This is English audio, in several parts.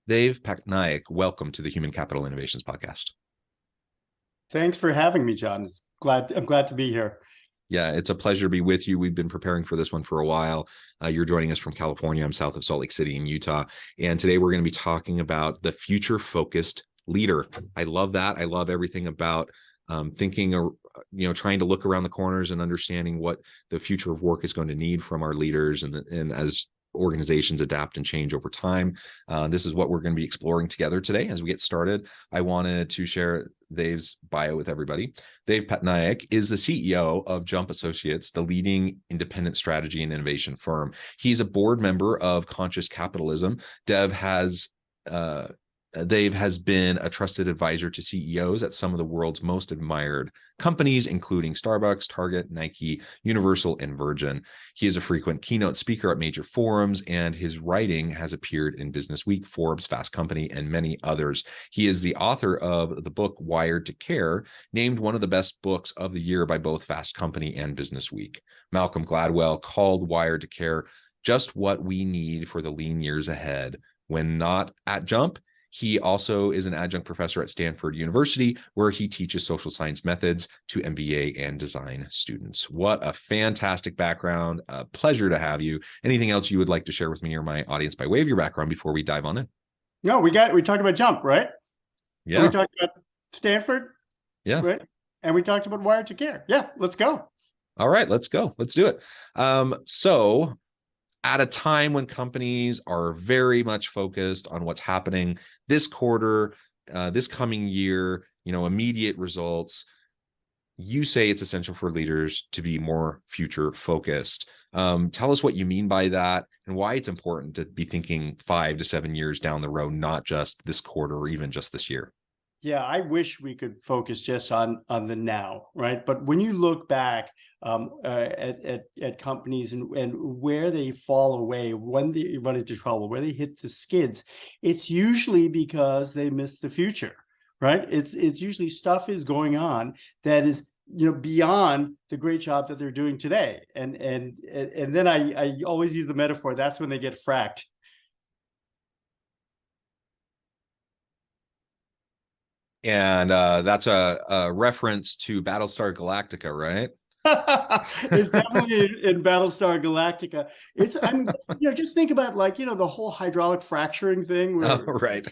Dev Patnaik, welcome to the Human Capital Innovations Podcast. Thanks for having me, John. I'm glad to be here. Yeah, it's a pleasure to be with you. We've been preparing for this one for a while. You're joining us from California. I'm south of Salt Lake City in Utah. And today we're going to be talking about the future-focused leader. I love that. I love everything about thinking, trying to look around the corners and understanding what the future of work is going to need from our leaders and as organizations adapt and change over time. This is what we're going to be exploring together today. As we get started, I wanted to share Dev's bio with everybody. Dev Patnaik is the CEO of Jump Associates, the leading independent strategy and innovation firm. He's a board member of Conscious Capitalism. Dev has been a trusted advisor to CEOs at some of the world's most admired companies, including Starbucks, Target, Nike, Universal, and Virgin. He is a frequent keynote speaker at major forums, and his writing has appeared in Business Week, Forbes, Fast Company, and many others. He is the author of the book Wired to Care, named one of the best books of the year by both Fast Company and Business Week. Malcolm Gladwell called Wired to Care just what we need for the lean years ahead. When not at Jump, he also is an adjunct professor at Stanford University, where he teaches social science methods to MBA and design students. What a fantastic background. A pleasure to have you. Anything else you would like to share with me or my audience by way of your background before we dive on in? No, we talked about Jump, right? Yeah. We talked about Stanford. Yeah. Right. And we talked about Wired to Care. Yeah, let's go. All right, let's go. Let's do it. So at a time when companies are very much focused on what's happening this quarter, this coming year, immediate results, you say it's essential for leaders to be more future focused. Tell us what you mean by that and why it's important to be thinking 5 to 7 years down the road, not just this quarter or even just this year. Yeah, I wish we could focus just on the now, right? But when you look back at companies and where they fall away, when they run into trouble, where they hit the skids, it's usually because they missed the future, right? It's usually stuff is going on that is beyond the great job that they're doing today, and then I always use the metaphor. That's when they get fracked. And that's a reference to Battlestar Galactica, right? It's definitely in Battlestar Galactica. Just think about the whole hydraulic fracturing thing. Where right.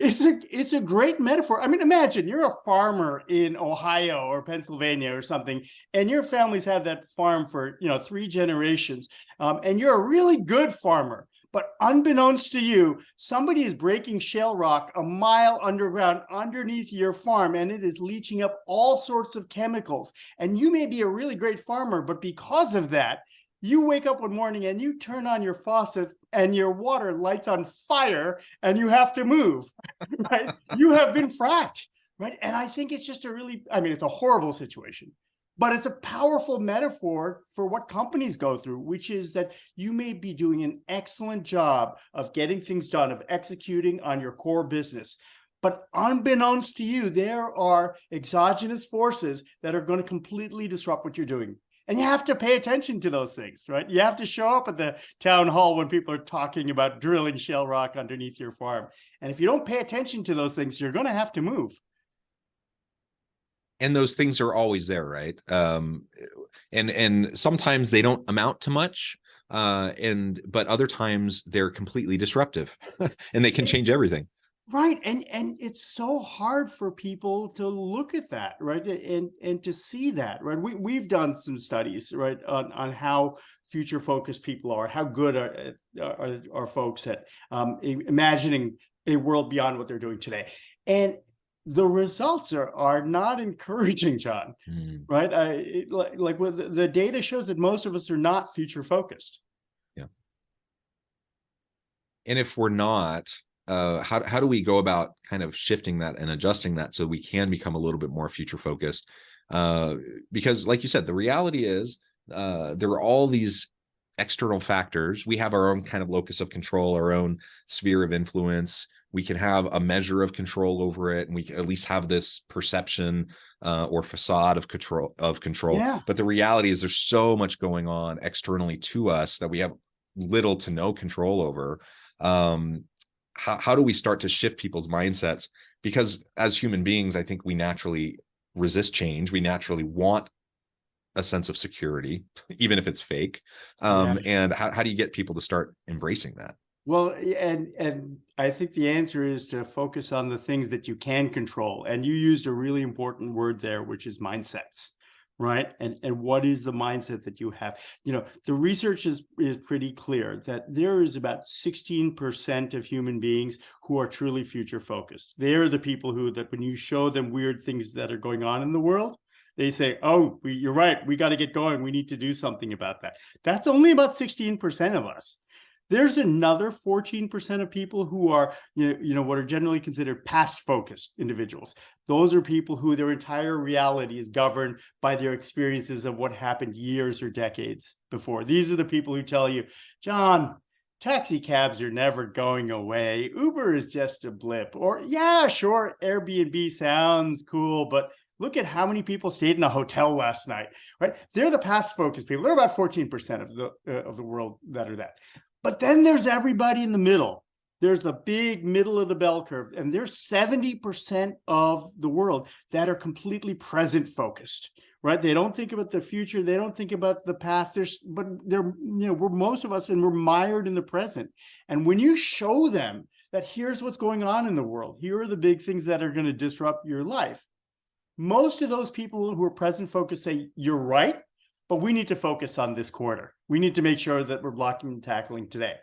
It's a great metaphor. I mean, imagine you're a farmer in Ohio or Pennsylvania or something, and your family's had that farm for 3 generations, and you're a really good farmer. But unbeknownst to you, somebody is breaking shale rock a mile underground underneath your farm, and it is leaching up all sorts of chemicals. And you may be a really great farmer, but because of that, you wake up one morning and you turn on your faucets and your water lights on fire and you have to move, right? You have been fracked, right? And I think it's just it's a horrible situation. But it's a powerful metaphor for what companies go through, which is that you may be doing an excellent job of getting things done, of executing on your core business. But unbeknownst to you, there are exogenous forces that are going to completely disrupt what you're doing. And you have to pay attention to those things, right? You have to show up at the town hall when people are talking about drilling shale rock underneath your farm. And if you don't pay attention to those things, you're going to have to move. And those things are always there, right? And sometimes they don't amount to much, but other times they're completely disruptive, and they can change everything. Right, and it's so hard for people to look at that, right, and to see that, right. We've done some studies, right, on how future focused people are, how good are folks at imagining a world beyond what they're doing today, and the results are not encouraging, John. Right? The data shows that most of us are not future focused. Yeah. And if we're not, how do we go about kind of shifting that and adjusting that so we can become a little bit more future focused? Because, like you said, the reality is there are all these external factors. We have our own kind of locus of control, our own sphere of influence. We can have a measure of control over it, and we can at least have this perception or facade of control. Yeah. But the reality is there's so much going on externally to us that we have little to no control over. how do we start to shift people's mindsets? Because as human beings, I think we naturally resist change. We naturally want a sense of security, even if it's fake. Yeah. And how do you get people to start embracing that? Well, and I think the answer is to focus on the things that you can control. And you used a really important word there, which is mindsets, right? And what is the mindset that you have? You know, the research is pretty clear that there is about 16% of human beings who are truly future focused. They're the people who, that when you show them weird things that are going on in the world, they say, oh, you're right, we got to get going. We need to do something about that. That's only about 16% of us. There's another 14% of people who are, what are generally considered past-focused individuals. Those are people who their entire reality is governed by their experiences of what happened years or decades before. These are the people who tell you, John, taxi cabs are never going away. Uber is just a blip. Or, yeah, sure, Airbnb sounds cool, but look at how many people stayed in a hotel last night, right? They're the past-focused people. They're about 14% of the world that are that. But then there's everybody in the middle. There's the big middle of the bell curve, and there's 70% of the world that are completely present focused, right? They don't think about the future. They don't think about the past. We're most of us, and we're mired in the present. And when you show them that here's what's going on in the world, here are the big things that are going to disrupt your life, most of those people who are present focused say, you're right, but we need to focus on this quarter. We need to make sure that we're blocking and tackling today.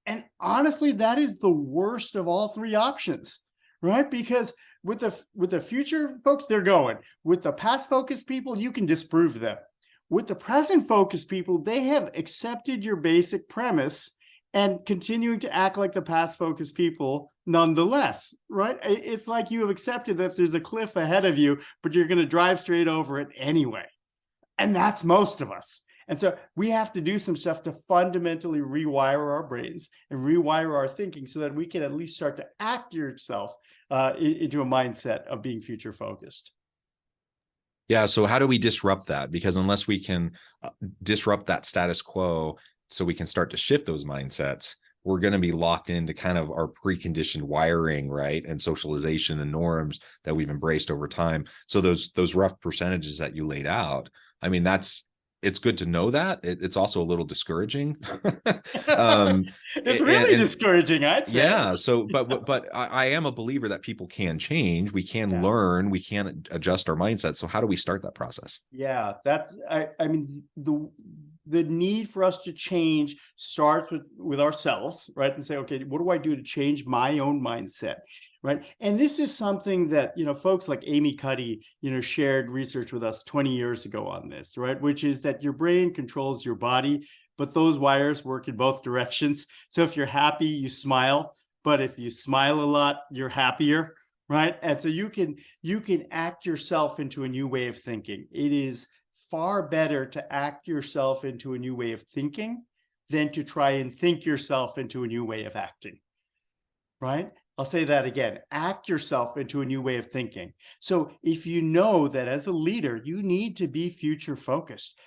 And honestly, that is the worst of all three options, right? Because with the future folks, they're going. With the past focused people, you can disprove them. With the present focused people, they have accepted your basic premise and continuing to act like the past focused people nonetheless, right? It's like you have accepted that there's a cliff ahead of you, but you're going to drive straight over it anyway. And that's most of us. And so we have to do some stuff to fundamentally rewire our brains and rewire our thinking so that we can at least start to act yourself into a mindset of being future focused. Yeah. So how do we disrupt that? Because unless we can disrupt that status quo so we can start to shift those mindsets, we're going to be locked into kind of our preconditioned wiring, right? And socialization and norms that we've embraced over time. So those rough percentages that you laid out, I mean, it's good to know that. It's also a little discouraging. It's really discouraging, I'd say. Yeah. So, but I am a believer that people can change. We can learn. We can adjust our mindset. So how do we start that process? Yeah, I mean, the need for us to change starts with ourselves, right? And say, okay, what do I do to change my own mindset, right? And this is something that, folks like Amy Cuddy, shared research with us 20 years ago on this, right? Which is that your brain controls your body, but those wires work in both directions. So if you're happy, you smile, but if you smile a lot, you're happier, right? And so you can act yourself into a new way of thinking. It is far better to act yourself into a new way of thinking than to try and think yourself into a new way of acting, right? I'll say that again, act yourself into a new way of thinking. So if you know that as a leader, you need to be future focused,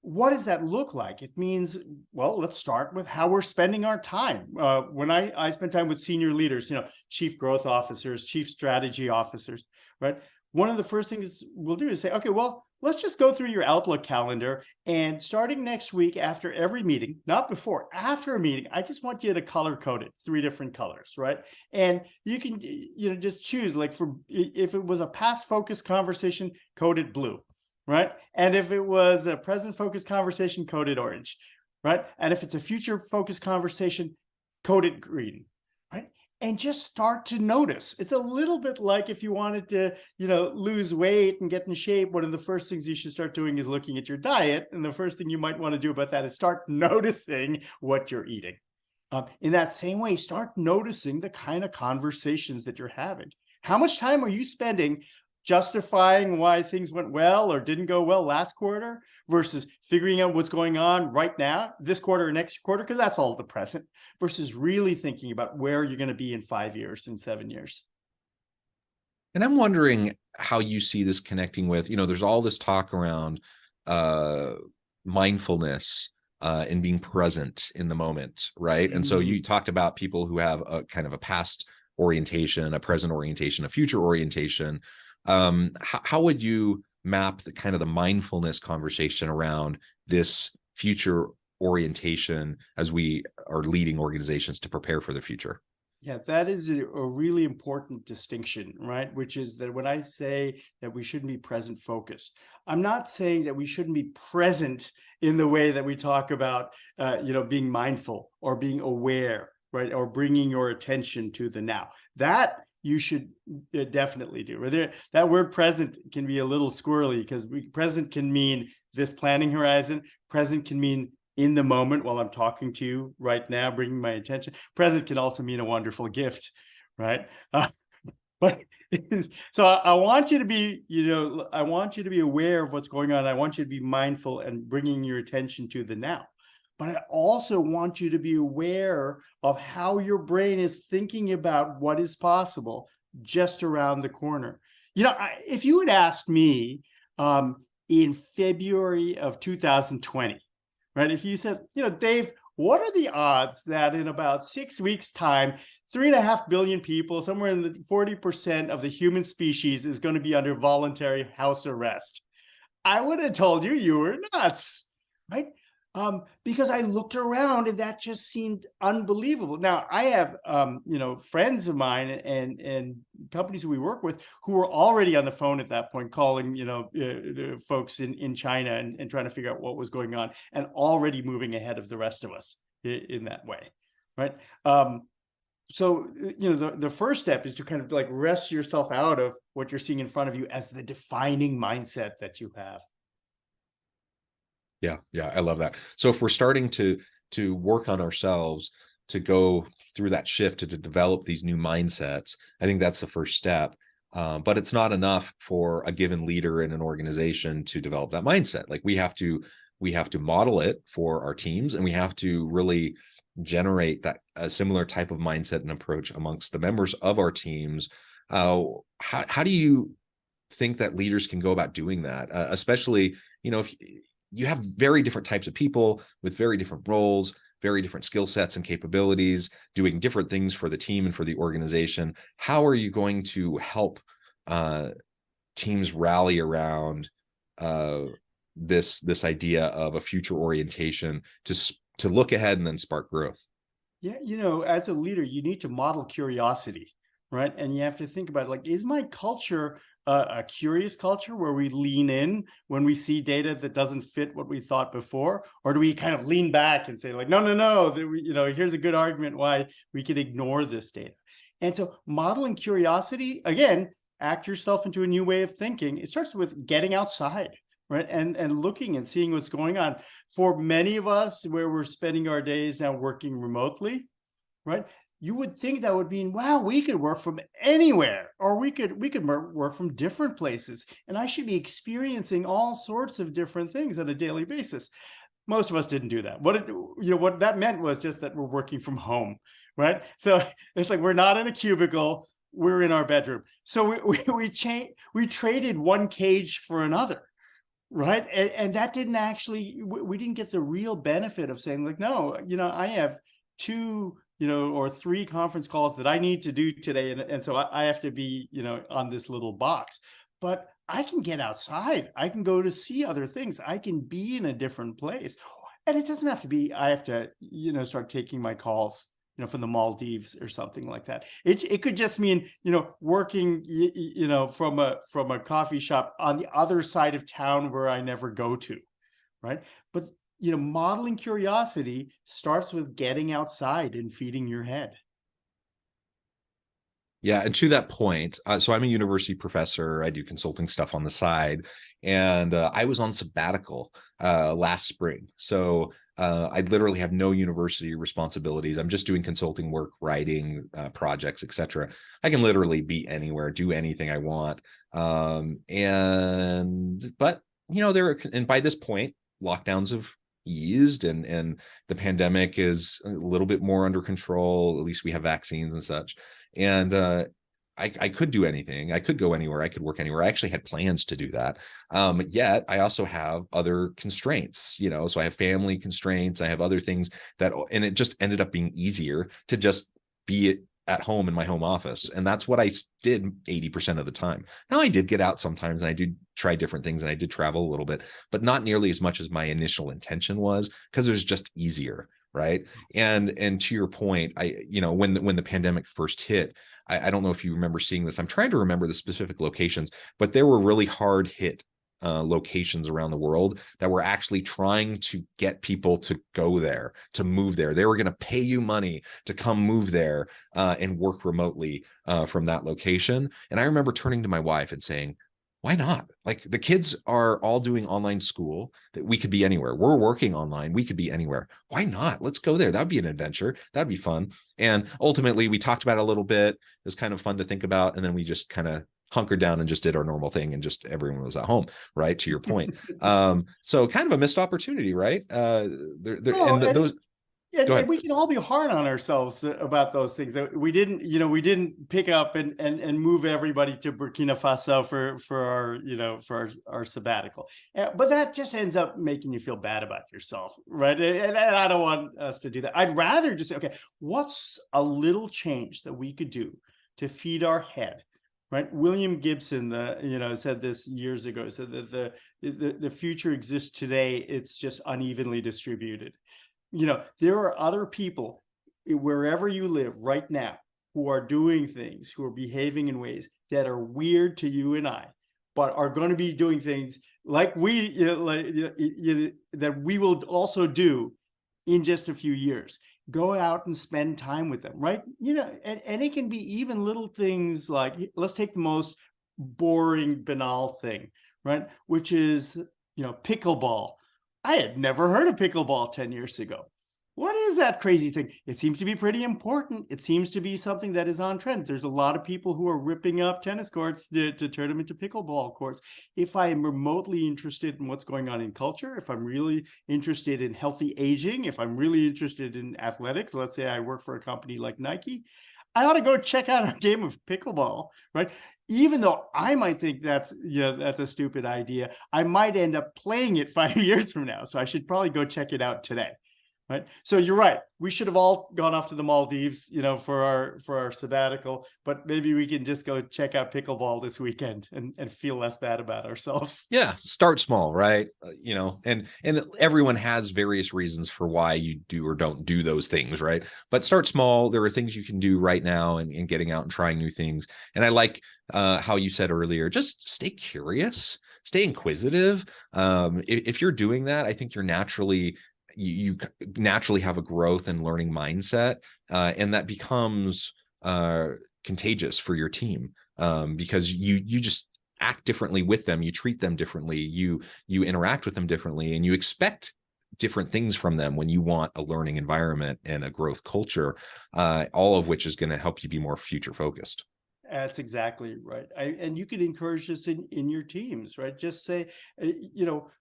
what does that look like? It means, well, let's start with how we're spending our time. When I spend time with senior leaders, chief growth officers, chief strategy officers, right? One of the first things we'll do is say, okay, well, let's just go through your Outlook calendar, and starting next week after every meeting, not before, after a meeting, I just want you to color code it 3 different colors, right? And you can, just choose, like, if it was a past focused conversation, code it blue, right? And if it was a present focused conversation, code it orange, right? And if it's a future focused conversation, code it green, right? And just start to notice. It's a little bit like if you wanted to, lose weight and get in shape, one of the first things you should start doing is looking at your diet. And the first thing you might want to do about that is start noticing what you're eating. In that same way, start noticing the kind of conversations that you're having. How much time are you spending justifying why things went well or didn't go well last quarter versus figuring out what's going on right now, this quarter or next quarter, because that's all the present, versus really thinking about where you're going to be in 5 years and 7 years. And I'm wondering how you see this connecting with, there's all this talk around mindfulness and being present in the moment, right? And so you talked about people who have a kind of a past orientation, a present orientation, a future orientation. How would you map the kind of the mindfulness conversation around this future orientation as we are leading organizations to prepare for the future? Yeah, that is a really important distinction, right? Which is that when I say that we shouldn't be present focused, I'm not saying that we shouldn't be present in the way that we talk about, being mindful or being aware, right? Or bringing your attention to the now. That you should definitely do. That word present can be a little squirrely because present can mean this planning horizon. Present can mean in the moment while I'm talking to you right now, bringing my attention. Present can also mean a wonderful gift, right? But so I want you to be, I want you to be aware of what's going on. I want you to be mindful and bringing your attention to the now. But I also want you to be aware of how your brain is thinking about what is possible just around the corner. If you had asked me in February of 2020, right? If you said, Dave, what are the odds that in about 6 weeks' time, 3.5 billion people, somewhere in the 40% of the human species is going to be under voluntary house arrest? I would have told you were nuts, right? Because I looked around and that just seemed unbelievable. Now I have, friends of mine and companies we work with who were already on the phone at that point, calling, the folks in China and trying to figure out what was going on and already moving ahead of the rest of us in that way, right? So, the first step is to kind of like rest yourself out of what you're seeing in front of you as the defining mindset that you have. Yeah, I love that. So if we're starting to work on ourselves to go through that shift to develop these new mindsets, I think that's the first step. But it's not enough for a given leader in an organization to develop that mindset. Like we have to model it for our teams, and we have to really generate that a similar type of mindset and approach amongst the members of our teams. How do you think that leaders can go about doing that, especially if you have very different types of people with very different roles, very different skill sets and capabilities, doing different things for the team and for the organization? How are you going to help teams rally around this idea of a future orientation to look ahead and then spark growth? Yeah, as a leader, you need to model curiosity, right? And you have to think about like, is my culture a curious culture where we lean in when we see data that doesn't fit what we thought before? Or do we kind of lean back and say like, no, here's a good argument why we could ignore this data? And so modeling curiosity, again, act yourself into a new way of thinking. It starts with getting outside, right? And looking and seeing what's going on. For many of us, where we're spending our days now working remotely, right? You would think that would mean, wow, we could work from anywhere, or we could work from different places, and I should be experiencing all sorts of different things on a daily basis. Most of us didn't do that. What that meant was just that we're working from home, right? So it's like we're not in a cubicle, we're in our bedroom. So we traded one cage for another, right? And that didn't actually, we didn't get the real benefit of saying like, no, I have 2 or 3 conference calls that I need to do today. And so I have to be, on this little box, but I can get outside. I can go to see other things. I can be in a different place. And it doesn't have to be, I have to, start taking my calls, from the Maldives or something like that. It could just mean, working, from a coffee shop on the other side of town where I never go to, right? But modeling curiosity starts with getting outside and feeding your head. Yeah, and to that point, so I'm a university professor. I do consulting stuff on the side, and I was on sabbatical last spring. So I literally have no university responsibilities. I'm just doing consulting work, writing projects, etc. I can literally be anywhere, do anything I want. But and by this point, lockdowns have eased and the pandemic is a little bit more under control. At least we have vaccines and such. And I could do anything. I could go anywhere. I could work anywhere. I actually had plans to do that. Yet I also have other constraints, you know, so I have family constraints. I have other things that, and it just ended up being easier to just be at home in my home office. And that's what I did 80% of the time. Now I did get out sometimes and I did try different things and I did travel a little bit, but not nearly as much as my initial intention was, because it was just easier. Right. And to your point, you know, when the pandemic first hit, I don't know if you remember seeing this. I'm trying to remember the specific locations, but there were really hard hit locations around the world that were actually trying to get people to go there, to move there. They were going to pay you money to come move there and work remotely from that location. And I remember turning to my wife and saying, why not? Like, the kids are all doing online school, that we could be anywhere. We're working online. We could be anywhere. Why not? Let's go there. That would be an adventure. That'd be fun. And ultimately we talked about it a little bit. It was kind of fun to think about. And then we just kind of hunkered down and just did our normal thing, and just everyone was at home, right? To your point. So kind of a missed opportunity, right? Those. And we can all be hard on ourselves about those things. That we didn't pick up and move everybody to Burkina Faso for our sabbatical. But that just ends up making you feel bad about yourself, right? And I don't want us to do that. I'd rather just say, okay, what's a little change that we could do to feed our head? Right, William Gibson, said this years ago. Said that the future exists today; it's just unevenly distributed. You know, there are other people wherever you live right now who are doing things, who are behaving in ways that are weird to you and I, but are going to be doing things like that we will also do in just a few years. Go out and spend time with them, right? You know, and it can be even little things like, let's take the most boring, banal thing, right? Which is, pickleball. I had never heard of pickleball 10 years ago. What is that crazy thing? It seems to be pretty important. It seems to be something that is on trend. There's a lot of people who are ripping up tennis courts to turn them into pickleball courts. If I am remotely interested in what's going on in culture, if I'm really interested in healthy aging, if I'm really interested in athletics, let's say I work for a company like Nike, I ought to go check out a game of pickleball, right? Even though I might think that's a stupid idea, I might end up playing it 5 years from now. So I should probably go check it out today. Right. So you're right. We should have all gone off to the Maldives, for our sabbatical, but maybe we can just go check out pickleball this weekend and feel less bad about ourselves. Yeah. Start small, right? And everyone has various reasons for why you do or don't do those things, right? But start small. There are things you can do right now and getting out and trying new things. And I like how you said earlier, just stay curious, stay inquisitive. If you're doing that, I think you're you naturally have a growth and learning mindset, and that becomes contagious for your team, because you just act differently with them, you treat them differently, you interact with them differently, and you expect different things from them when you want a learning environment and a growth culture, all of which is going to help you be more future focused. That's exactly right. And you can encourage this in your teams, right? Just say,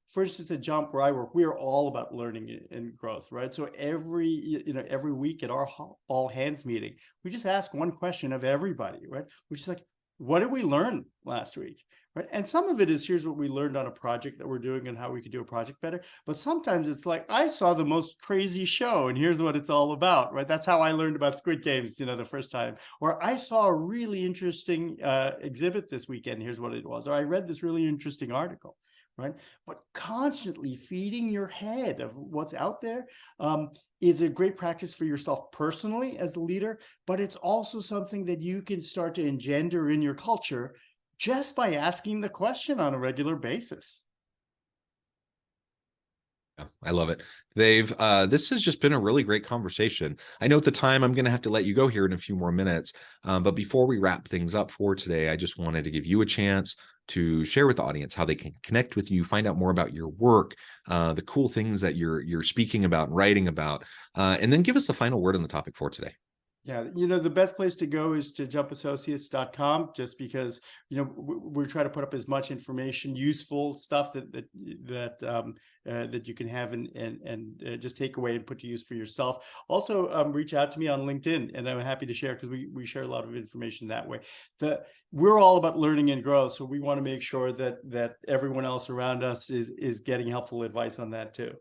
for instance, at Jump where I work, we are all about learning and growth, right? So every week at our all hands meeting, we just ask one question of everybody, right? Which is like, what did we learn last week? Right. And some of it is, here's what we learned on a project that we're doing and how we could do a project better. But sometimes it's like, I saw the most crazy show and here's what it's all about. Right. That's how I learned about Squid Games, the first time. Or I saw a really interesting exhibit this weekend. Here's what it was. Or I read this really interesting article. Right. But constantly feeding your head of what's out there is a great practice for yourself personally as a leader. But it's also something that you can start to engender in your culture just by asking the question on a regular basis. I love it. This has just been a really great conversation. I know at the time I'm going to have to let you go here in a few more minutes. But before we wrap things up for today, I just wanted to give you a chance to share with the audience how they can connect with you, find out more about your work, the cool things that you're speaking about, writing about, and then give us the final word on the topic for today. Yeah, the best place to go is to jumpassociates.com, just because, we're trying to put up as much information, useful stuff that you can have and just take away and put to use for yourself. Also, reach out to me on LinkedIn, and I'm happy to share, because we share a lot of information that way. We're all about learning and growth, so we want to make sure that everyone else around us is getting helpful advice on that too.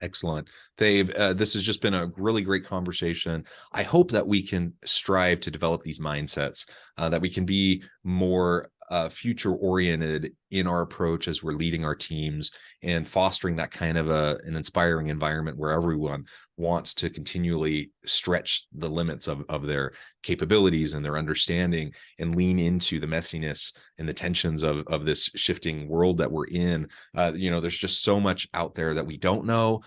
Excellent. Dave, this has just been a really great conversation. I hope that we can strive to develop these mindsets, that we can be more future oriented in our approach as we're leading our teams and fostering that kind of an inspiring environment where everyone wants to continually stretch the limits of their capabilities and their understanding and lean into the messiness and the tensions of this shifting world that we're in. There's just so much out there that we don't know,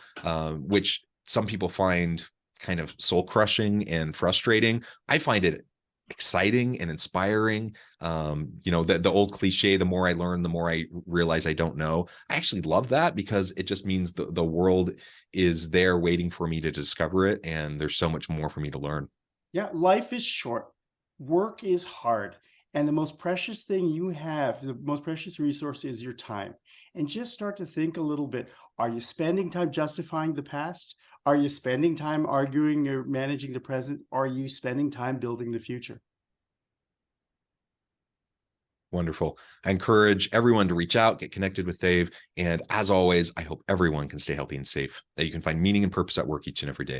which some people find kind of soul crushing and frustrating. I find it exciting and inspiring. The old cliche, the more I learn, the more I realize I don't know. I actually love that, because it just means the world is there waiting for me to discover it. And there's so much more for me to learn. Yeah, life is short. Work is hard. And the most precious thing you have, the most precious resource, is your time. And just start to think a little bit. Are you spending time justifying the past? Are you spending time arguing or managing the present? Are you spending time building the future? Wonderful. I encourage everyone to reach out, get connected with Dave. And as always, I hope everyone can stay healthy and safe, that you can find meaning and purpose at work each and every day.